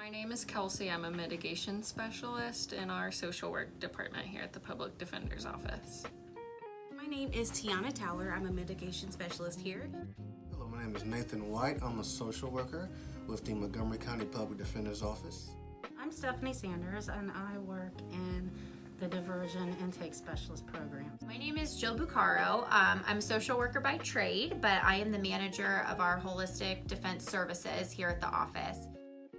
My name is Kelsey. I'm a mitigation specialist in our social work department here at the Public Defender's Office. My name is Tiana Towler. I'm a mitigation specialist here. Hello, my name is Nathan White. I'm a social worker with the Montgomery County Public Defender's Office. I'm Stephanie Sanders, and I work in the Diversion Intake Specialist program. My name is Jill Bucaro. I'm a social worker by trade, but I am the manager of our holistic defense services here at the office.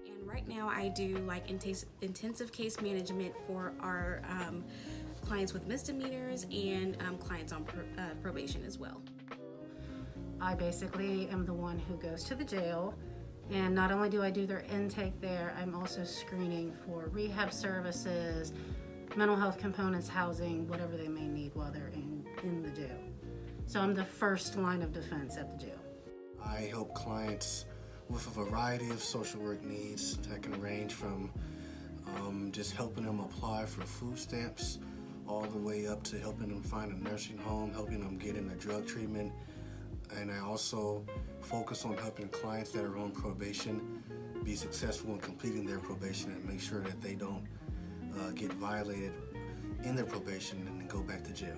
And right now I do like intensive case management for our clients with misdemeanors and clients on probation as well. I basically am the one who goes to the jail, and not only do I do their intake there, I'm also screening for rehab services, mental health components, housing, whatever they may need while they're in the jail. So I'm the first line of defense at the jail. I help clients with a variety of social work needs that can range from just helping them apply for food stamps all the way up to helping them find a nursing home, helping them get into drug treatment. And I also focus on helping clients that are on probation be successful in completing their probation and make sure that they don't get violated in their probation and then go back to jail.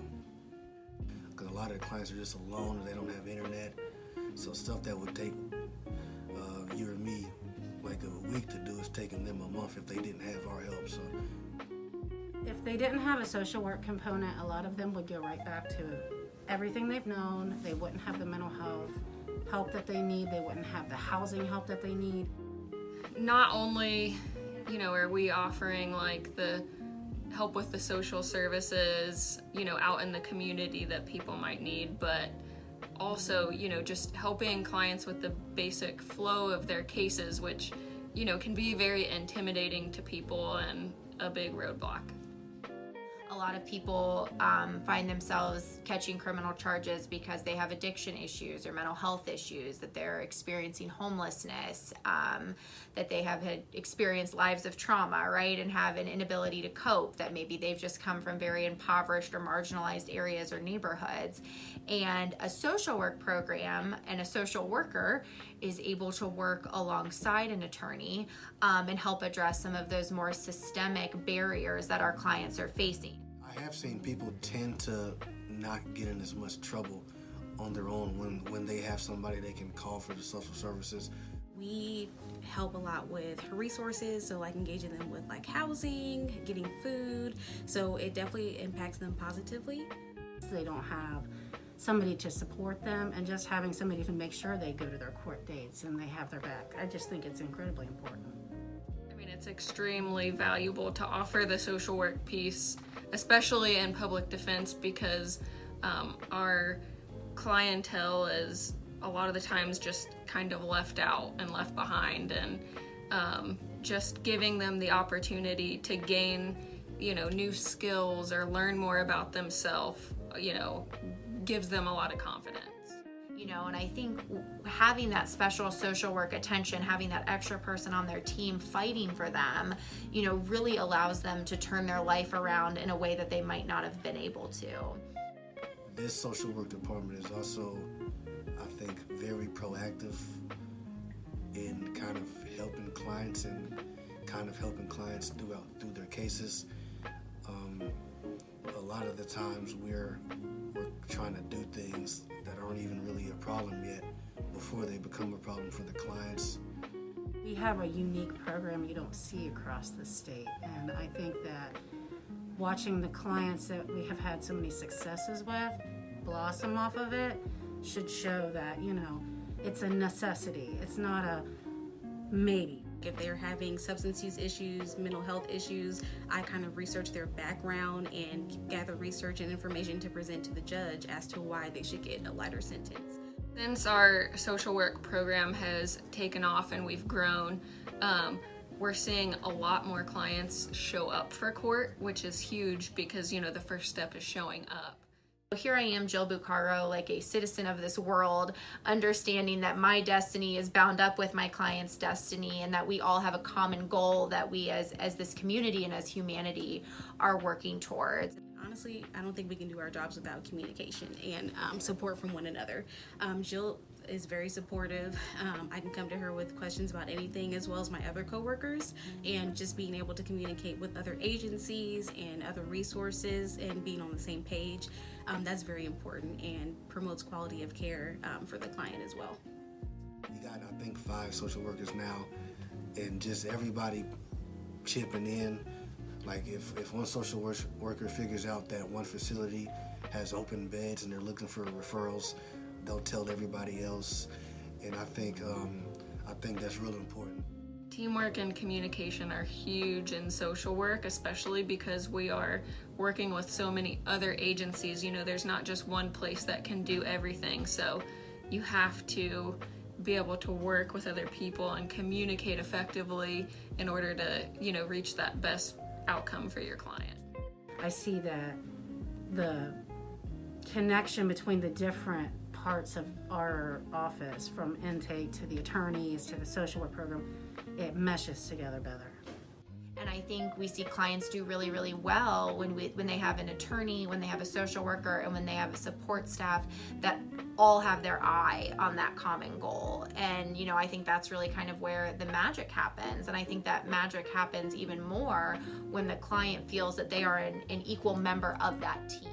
Because a lot of the clients are just alone and they don't have internet. So stuff that would take you or me like a week to do is taking them a month if they didn't have our help. So If they didn't have a social work component, a lot of them would go right back to everything they've known. They wouldn't have the mental health help that they need. They wouldn't have the housing help that they need. Not only, are we offering like the help with the social services, out in the community that people might need, but also, just helping clients with the basic flow of their cases, which, can be very intimidating to people and a big roadblock. A lot of people find themselves catching criminal charges because they have addiction issues or mental health issues, that they're experiencing homelessness, that they have had experienced lives of trauma, right, and have an inability to cope, that maybe they've just come from very impoverished or marginalized areas or neighborhoods. And a social work program and a social worker is able to work alongside an attorney and help address some of those more systemic barriers that our clients are facing. I have seen people tend to not get in as much trouble on their own when they have somebody they can call for the social services. We help a lot with resources, so like engaging them with like housing, getting food, so it definitely impacts them positively. They don't have somebody to support them, and just having somebody to make sure they go to their court dates and they have their back. I just think it's incredibly important. It's extremely valuable to offer the social work piece, especially in public defense, because our clientele is a lot of the times just kind of left out and left behind, and just giving them the opportunity to gain, new skills or learn more about themselves, gives them a lot of confidence. And I think having that special social work attention, having that extra person on their team fighting for them, really allows them to turn their life around in a way that they might not have been able to. This social work department is also, I think, very proactive in kind of helping clients and kind of helping clients through their cases. A lot of the times we're trying to do things that aren't even really a problem yet before they become a problem for the clients. We have a unique program you don't see across the state, and I think that watching the clients that we have had so many successes with blossom off of it should show that, it's a necessity. It's not a maybe. If they're having substance use issues, mental health issues, I kind of research their background and gather research and information to present to the judge as to why they should get a lighter sentence. Since our social work program has taken off and we've grown, we're seeing a lot more clients show up for court, which is huge because, the first step is showing up. Here I am, Jill Bucaro, like a citizen of this world, understanding that my destiny is bound up with my client's destiny, and that we all have a common goal that we as this community and as humanity are working towards. Honestly, I don't think we can do our jobs without communication and support from one another. Jill is very supportive. I can come to her with questions about anything, as well as my other coworkers, and just being able to communicate with other agencies and other resources and being on the same page, that's very important and promotes quality of care for the client as well. You got, I think, 5 social workers now, and just everybody chipping in. Like if one social worker figures out that one facility has open beds and they're looking for referrals, they'll tell everybody else. And I think that's really important. Teamwork and communication are huge in social work, especially because we are working with so many other agencies. You know, there's not just one place that can do everything. So you have to be able to work with other people and communicate effectively in order to, you know, reach that best outcome for your client. I see that the connection between the different parts of our office, from intake to the attorneys to the social work program, it meshes together better. And I think we see clients do really, really well when they have an attorney, when they have a social worker, and when they have a support staff that all have their eye on that common goal. And, you know, I think that's really kind of where the magic happens. And I think that magic happens even more when the client feels that they are an equal member of that team.